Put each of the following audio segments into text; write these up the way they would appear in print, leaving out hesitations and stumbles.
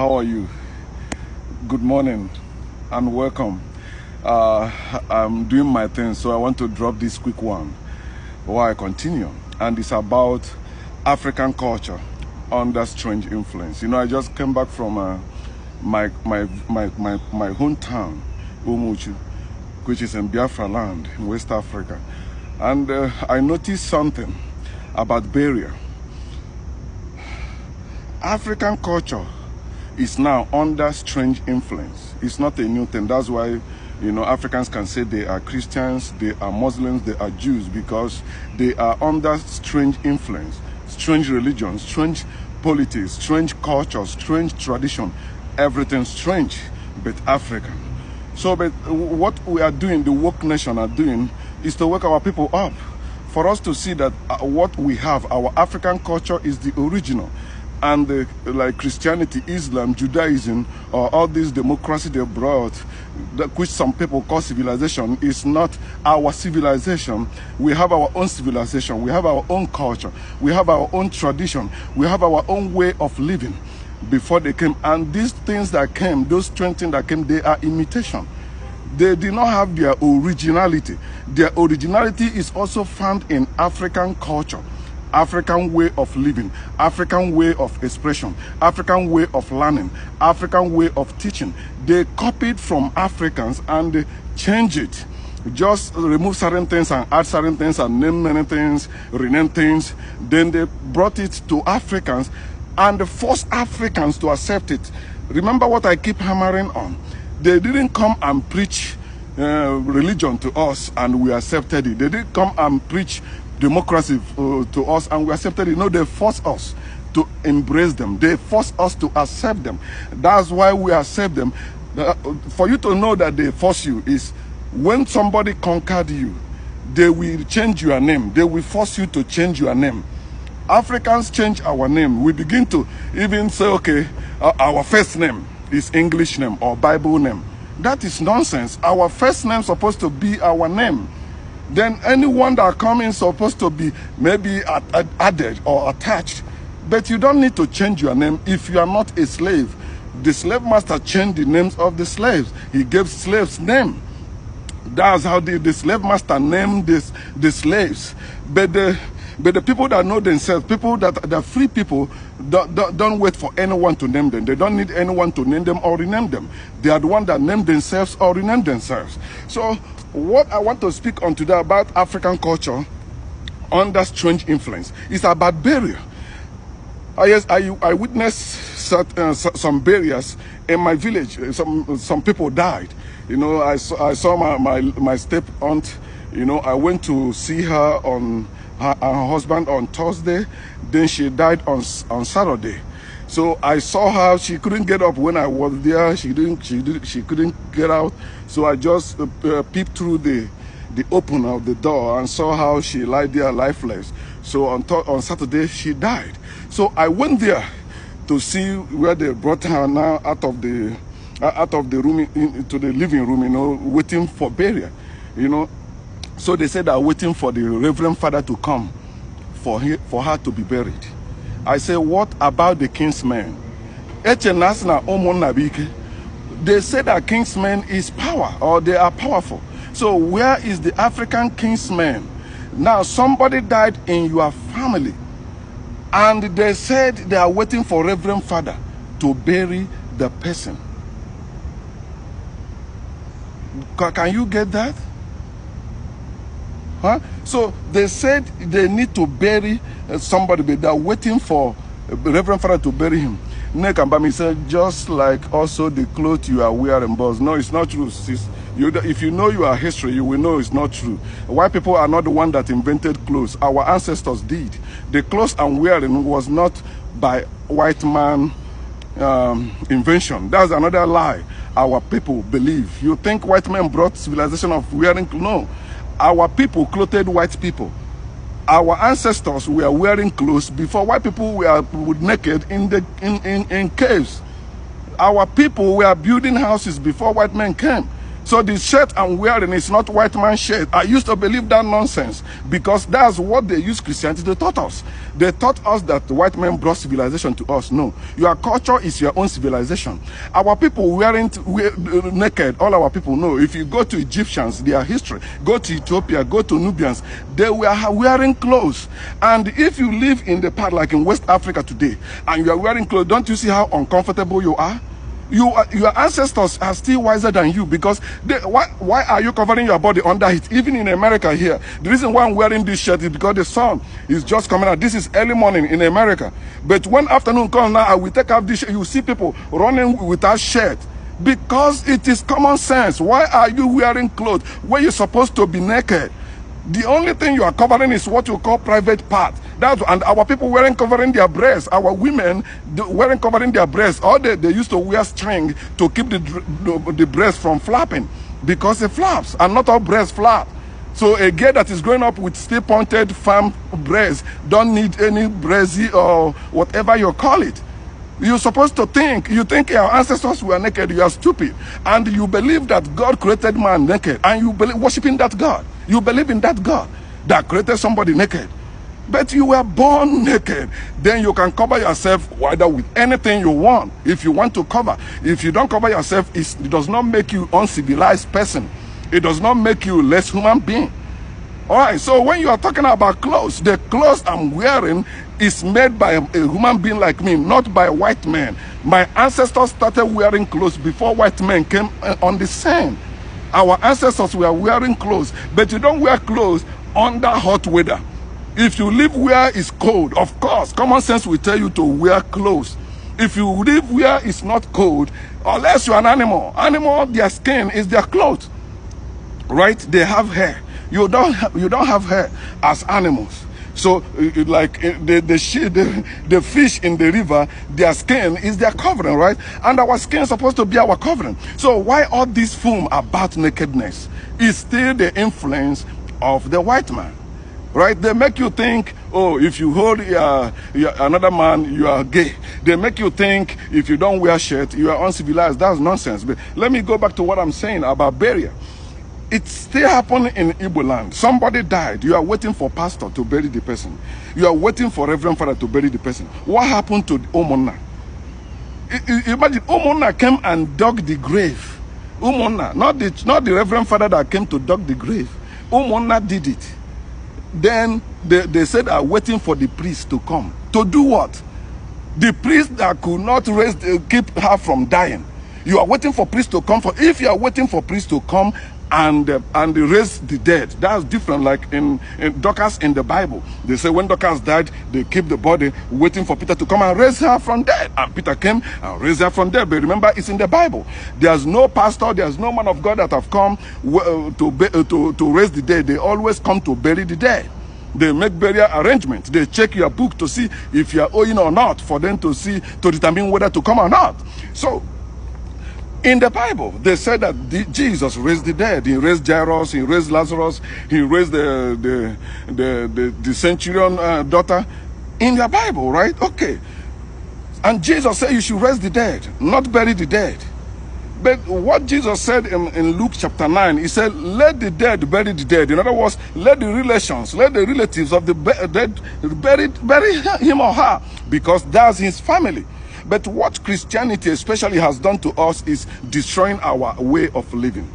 How are you? Good morning and welcome. I'm doing my thing, so I want to drop this quick one while I continue. And it's about African culture under strange influence. You know, I just came back from my hometown, Umuchu, which is in Biafra land in West Africa. And I noticed something about burial. African culture is now under strange influence. It's not a new thing. That's why, you know, Africans can say they are Christians, they are Muslims, they are Jews, because they are under strange influence, strange religions, strange politics, strange culture, strange tradition, everything strange, but African. So, but what we are doing, the woke nation are doing, is to wake our people up, for us to see that what we have, our African culture, is the original. And like Christianity, Islam, Judaism, or all this democracy they brought, which some people call civilization, is not our civilization. We have our own civilization. We have our own culture. We have our own tradition. We have our own way of living before they came. And these things that came, those strange things that came, they are imitation. They did not have their originality. Their originality is also found in African culture. African way of living, African way of expression, African way of learning, African way of teaching. They copied from Africans and they changed it. Just remove certain things and add certain things and name many things, rename things. Then they brought it to Africans and forced Africans to accept it. Remember what I keep hammering on. They didn't come and preach religion to us and we accepted it. They didn't come and preach democracy to us and we accepted it. No, they forced us to embrace them. They forced us to accept them. That's why we accept them. For you to know that they force you is when somebody conquered you, they will change your name. They will force you to change your name. Africans change our name. We begin to even say, okay, our first name is English name or Bible name. That is nonsense. Our first name is supposed to be our name. Then anyone that comes in is supposed to be maybe added or attached. But you don't need to change your name if you are not a slave. The slave master changed the names of the slaves. He gave slaves name. That's how the slave master named the slaves. But the people that know themselves, people that are free people, don't wait for anyone to name them. They don't need anyone to name them or rename them. They are the ones that name themselves or rename themselves. So what I want to speak on today about African culture under strange influence is about burial. Yes, I witnessed some burials in my village. Some people died. You know, I saw my step aunt. You know, I went to see her on her husband on Thursday. Then she died on Saturday. So I saw her. She couldn't get up when I was there. She couldn't get out. So I just peeped through the open of the door and saw how she lied there lifeless. So on Saturday she died. So I went there to see where they brought her now out of the room into the living room. You know, waiting for burial. You know, so they said they're waiting for the Reverend Father to come for her to be buried. I say, what about the kingsmen? They say that kingsmen is power, or they are powerful. So where is the African kingsmen? Now somebody died in your family, and they said they are waiting for Reverend Father to bury the person. Can you get that? Huh? So they said they need to bury somebody, but they're waiting for Reverend Father to bury him. Nekambami said, just like also the clothes you are wearing, boss. No, it's not true, sis. If you know your history, you will know it's not true. White people are not the one that invented clothes. Our ancestors did. The clothes I'm wearing was not by white man invention. That's another lie our people believe. You think white men brought civilization of wearing clothes? No. Our people clothed white people. Our ancestors were wearing clothes before white people were naked in caves. Our people were building houses before white men came. So the shirt I'm wearing is not white man's shirt. I used to believe that nonsense because that's what they use Christianity to taught us. They taught us that the white man brought civilization to us. No, your culture is your own civilization. Our people weren't naked. All our people know. If you go to Egyptians, their history, go to Ethiopia, go to Nubians, they were wearing clothes. And if you live in the part like in West Africa today, and you are wearing clothes, don't you see how uncomfortable you are? Your ancestors are still wiser than you because why are you covering your body under it? Even in America here, the reason why I'm wearing this shirt is because the sun is just coming out. This is early morning in America. But when afternoon comes now, I will take off this shirt. You see people running without shirt because it is common sense. Why are you wearing clothes where you're supposed to be naked? The only thing you are covering is what you call private part. And our people weren't covering their breasts. Our women weren't covering their breasts. Or they used to wear string to keep the breast from flapping because it flaps, and not all breasts flap. So a girl that is growing up with still pointed firm breasts don't need any brazy or whatever you call it. You're supposed to think, you think our ancestors were naked, you are stupid. And you believe that God created man naked, and you believe worshiping that God. You believe in that God that created somebody naked. But you were born naked. Then you can cover yourself either with anything you want. If you want to cover. If you don't cover yourself, it does not make you uncivilized person. It does not make you less human being. Alright, so when you are talking about clothes, the clothes I'm wearing is made by a human being like me, not by a white man. My ancestors started wearing clothes before white men came on the scene. Our ancestors were wearing clothes, but you don't wear clothes under hot weather. If you live where it's cold, of course, common sense will tell you to wear clothes. If you live where it's not cold, unless you're an animal, their skin is their clothes, right? They have hair. You don't have hair as animals. So, like the fish in the river, their skin is their covering, right? And our skin is supposed to be our covering. So why all this film about nakedness is still the influence of the white man, right? They make you think, oh, if you hold another man, you are gay. They make you think if you don't wear shirt, you are uncivilized. That's nonsense. But let me go back to what I'm saying about burial. It still happened in Igbo land. Somebody died. You are waiting for pastor to bury the person. You are waiting for Reverend Father to bury the person. What happened to Omonna? Imagine Omonna came and dug the grave. Omonna, not the Reverend Father that came to dug the grave. Omonna did it. Then they said are waiting for the priest to come. To do what? The priest that could not keep her from dying. You are waiting for priest to come. If you are waiting for priest to come and raise the dead, that's different. Like in Dorcas in the Bible, they say when Dorcas died, they keep the body waiting for Peter to come and raise her from dead. And Peter came and raised her from dead. But remember, it's in the Bible. There's no pastor, there's no man of God that have come to raise the dead. They always come to bury the dead. They make burial arrangements. They check your book to see if you are owing or not, for them to determine whether to come or not. So in the Bible, they said that Jesus raised the dead. He raised Jairus, he raised Lazarus, he raised the centurion daughter. In the Bible, right? Okay. And Jesus said you should raise the dead, not bury the dead. But what Jesus said in Luke chapter 9, he said, let the dead bury the dead. In other words, let the relatives of the dead bury him or her, because that's his family. But what Christianity especially has done to us is destroying our way of living.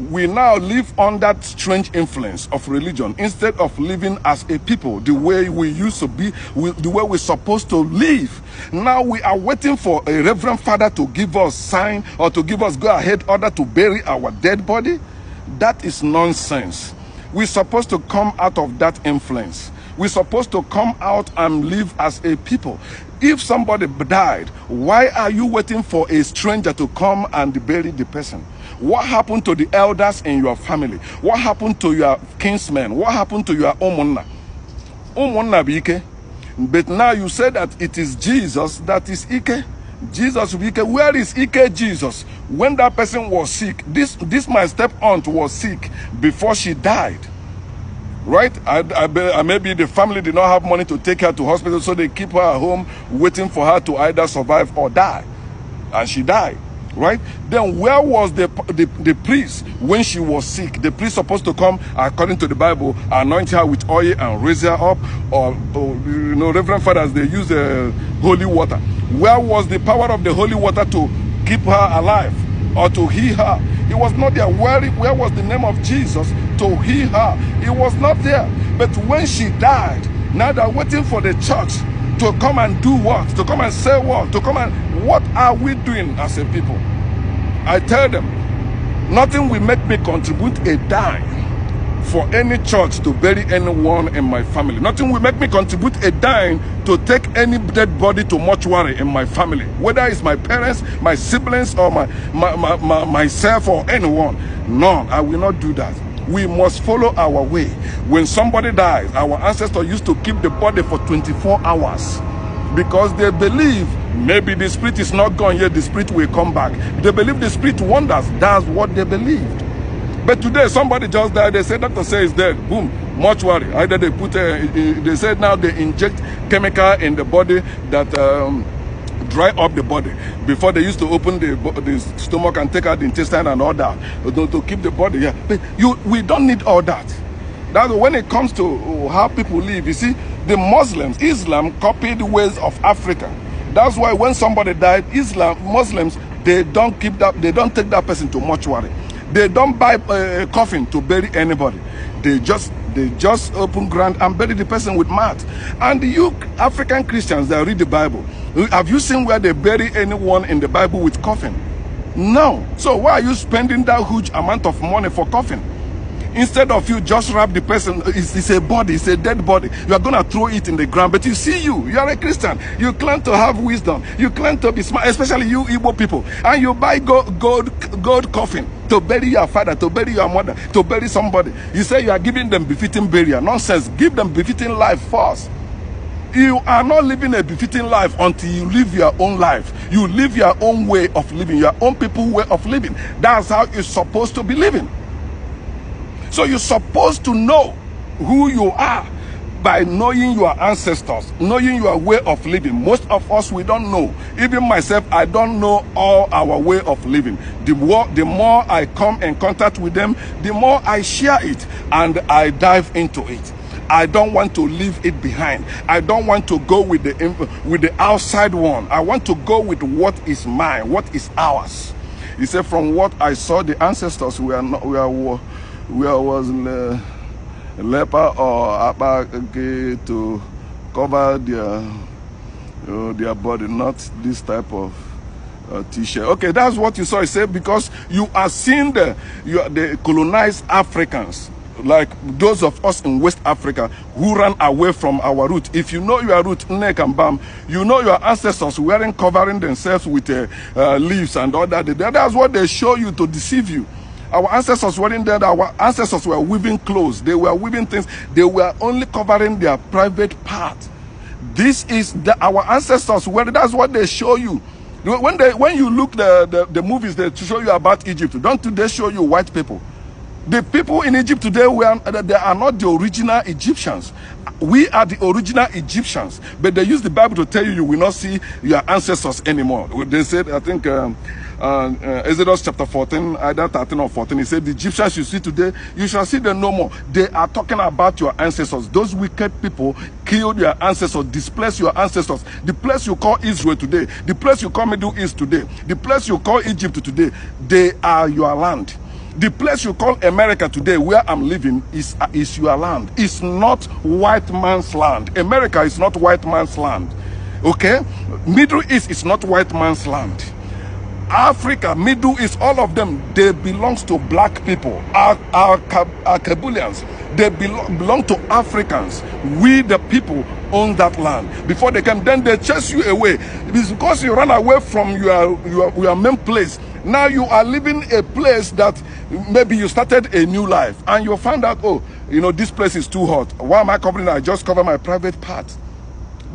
We now live under strange influence of religion instead of living as a people the way we used to be, the way we're supposed to live. Now we are waiting for a Reverend Father to give us sign or to give us go-ahead order to bury our dead body. That is nonsense. We're supposed to come out of that influence. We're supposed to come out and live as a people. If somebody died, why are you waiting for a stranger to come and bury the person? What happened to the elders in your family? What happened to your kinsmen? What happened to your Omonna? Omonna be Ike. But now you say that it is Jesus that is Ike. Jesus be Ike. Where is Ike Jesus? When that person was sick, this my step-aunt was sick before she died. Right? Maybe the family did not have money to take her to hospital, so they keep her at home waiting for her to either survive or die. And she died. right? Then where was the priest when she was sick? The priest supposed to come, according to the Bible, anoint her with oil and raise her up, or Reverend Fathers, they use holy water. Where was the power of the holy water to keep her alive or to heal her? It was not there. Where was the name of Jesus to heal her? It was not there. But when she died, now they're waiting for the church to come and do what? To come and say what? To come and... What are we doing as a people? I tell them, nothing will make me contribute a dime for any church to bury anyone in my family. Nothing will make me contribute a dime to take any dead body to mortuary in my family. Whether it's my parents, my siblings, or myself or anyone. None. I will not do that. We must follow our way. When somebody dies, our ancestors used to keep the body for 24 hours because they believe maybe the spirit is not gone yet, the spirit will come back. They believe the spirit wanders. That's what they believed. But today, somebody just died. They say, doctor says he's dead. Boom, mortuary. Either they put they said now they inject chemical in the body that dry up the body. Before they used to open the stomach and take out the intestine and all that to keep the body. Yeah, but we don't need all that. That's when it comes to how people live. You see, the Muslims, Islam copied the ways of Africa. That's why when somebody died, Muslims, they don't keep that. They don't take that person to mortuary. They don't buy a coffin to bury anybody. They just open ground and bury the person with mat. And you African Christians that read the Bible, have you seen where they bury anyone in the Bible with coffin? No. So why are you spending that huge amount of money for coffin? Instead of you just wrap the person, it's a body, it's a dead body. You are going to throw it in the ground. But you see you are a Christian. You claim to have wisdom. You claim to be smart, especially you Igbo people. And you buy gold coffin to bury your father, to bury your mother, to bury somebody. You say you are giving them befitting burial. Nonsense. Give them befitting life first. You are not living a befitting life until you live your own life. You live your own way of living, your own people way of living. That's how you're supposed to be living. So you're supposed to know who you are by knowing your ancestors, knowing your way of living. Most of us, we don't know. Even myself, I don't know all our way of living. The more I come in contact with them, the more I share it and I dive into it. I don't want to leave it behind. I don't want to go with the outside one. I want to go with what is mine, what is ours. He said, from what I saw, the ancestors was leper or apake to cover their body, not this type of t-shirt. Okay, that's what you saw. He said, because you are seeing the colonized Africans, like those of us in West Africa who ran away from our root. If you know your root, neck and bam, you know your ancestors weren't covering themselves with leaves and all that. That's what they show you to deceive you. Our ancestors weren't there. Our ancestors were weaving clothes. They were weaving things. They were only covering their private part. This is our ancestors were. That's what they show you. When you look the movies they show you about Egypt, don't they show you white people? The people in Egypt today, they are not the original Egyptians. We are the original Egyptians. But they use the Bible to tell you will not see your ancestors anymore. They said, I think, Exodus chapter 14, either 13 or 14, he said, the Egyptians you see today, you shall see them no more. They are talking about your ancestors. Those wicked people killed your ancestors, displaced your ancestors. The place you call Israel today, the place you call Middle East today, the place you call Egypt today, they are your land. The place you call America today, where I'm living, is your land. It's not white man's land. America is not white man's land. Okay? Middle East is not white man's land. Africa, Middle East, all of them, they belong to black people. Our Kabulians, they belong to Africans. We, the people, own that land. Before they came, then they chase you away. It's because you ran away from your main place. Now you are living a place that maybe you started a new life and you found out, oh, this place is too hot. Why am I covering it? I just cover my private part.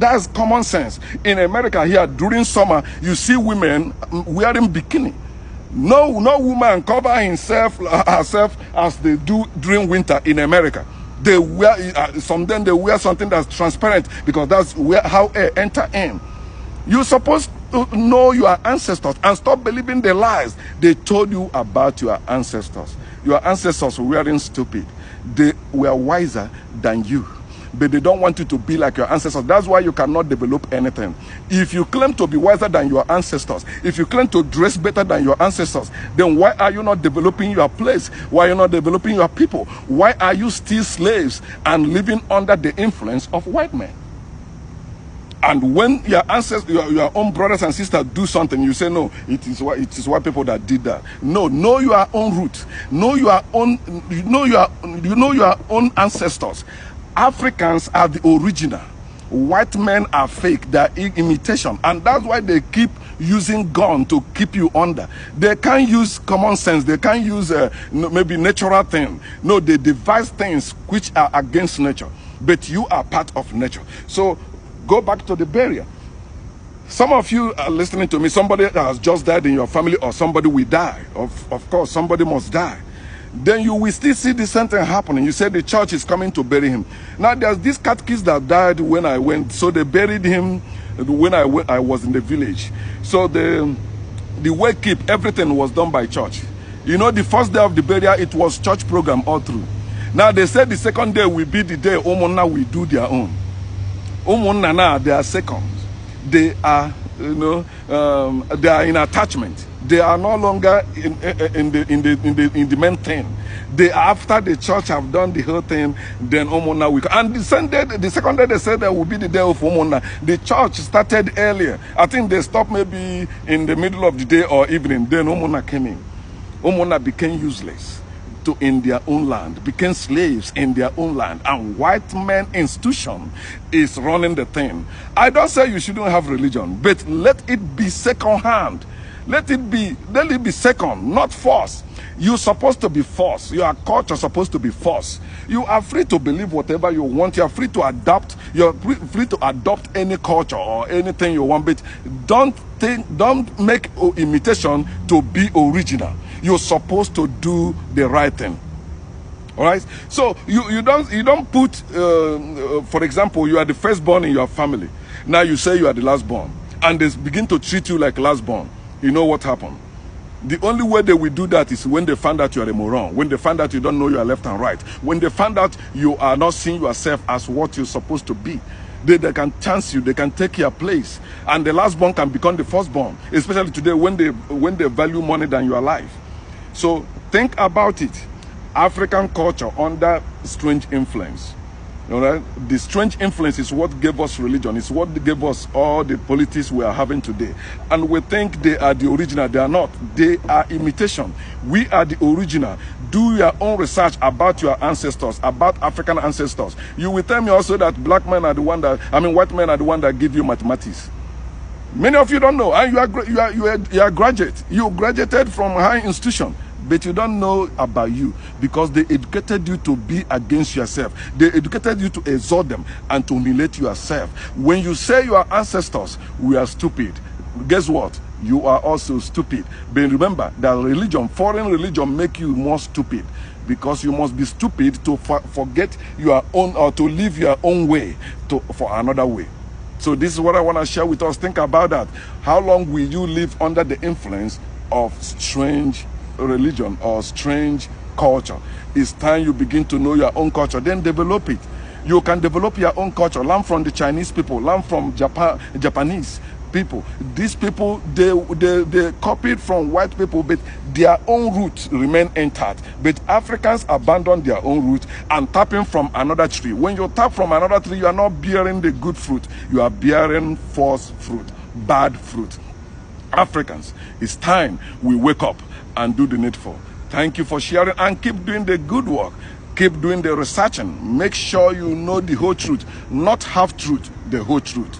That's common sense. In America here, during summer, you see women wearing bikini. No woman cover herself as they do during winter in America. They wear, sometimes they wear something that's transparent because that's how air enter in. You're supposed know your ancestors and stop believing the lies they told you about your ancestors. Your ancestors weren't stupid. They were wiser than you. But they don't want you to be like your ancestors. That's why you cannot develop anything. If you claim to be wiser than your ancestors, if you claim to dress better than your ancestors, then why are you not developing your place? Why are you not developing your people? Why are you still slaves and living under the influence of white men? And when your ancestors, your own brothers and sisters do something, you say, no, it is white people that did that. No, know your own roots. Know your own ancestors. Africans are the original. White men are fake. They are imitation. And that's why they keep using gun to keep you under. They can't use common sense. They can't use maybe natural thing. No, they devise things which are against nature. But you are part of nature. So go back to the barrier. Some of you are listening to me. Somebody has just died in your family, or somebody will die. Of course, somebody must die. Then you will still see the same thing happening. You say the church is coming to bury him. Now there's this catechist that died when I went, so they buried him when I was in the village. So the wake keep, everything was done by church. You know, the first day of the burial, it was church program all through. Now they said the second day will be the day Umunna will do their own. Umunna now, they are seconds. They are, they are in attachment. They are no longer in the main thing. They, after the church have done the whole thing, then Umunna will come. And the second day they said that will be the day of Umunna. The church started earlier. I think they stopped maybe in the middle of the day or evening. Then Umunna came in. Umunna became useless in their own land, became slaves in their own land, and white man institution is running the thing. I don't say you shouldn't have religion, but let it be second hand. Let it be second, not force. You're supposed to be forced. Your culture is supposed to be forced. You are free to believe whatever you want. You are free to adapt. You're free to adopt any culture or anything you want, but don't make imitation to be original. You're supposed to do the right thing. All right. So you don't put, for example, you are the firstborn in your family. Now you say you are the lastborn, and they begin to treat you like lastborn. You know what happened? The only way they will do that is when they find out you are a moron, when they find out you don't know your left and right, when they find out you are not seeing yourself as what you're supposed to be. They can chance you, they can take your place, and the lastborn can become the firstborn, especially today when they value money than your life. So think about it. African culture under strange influence. All right? The strange influence is what gave us religion. It's what gave us all the politics we are having today. And we think they are the original. They are not. They are imitation. We are the original. Do your own research about your ancestors, about African ancestors. You will tell me also that white men are the one that give you mathematics. Many of you don't know, and you are graduate. You graduated from a high institution, but you don't know about you because they educated you to be against yourself. They educated you to exalt them and to humiliate yourself. When you say your ancestors were stupid, guess what? You are also stupid. But remember that religion, foreign religion, make you more stupid, because you must be stupid to forget your own, or to live your own way for another way. So this is what I want to share with us. Think about that. How long will you live under the influence of strange religion or strange culture? It's time you begin to know your own culture, then develop it. You can develop your own culture. Learn from the Chinese people, learn from Japanese people. These people, they copied from white people, but their own roots remain intact. But Africans abandon their own roots and tapping from another tree. When you tap from another tree, you are not bearing the good fruit. You are bearing false fruit, bad fruit. Africans, it's time we wake up and do the needful. Thank you for sharing, and keep doing the good work. Keep doing the researching. Make sure you know the whole truth, not half truth, the whole truth.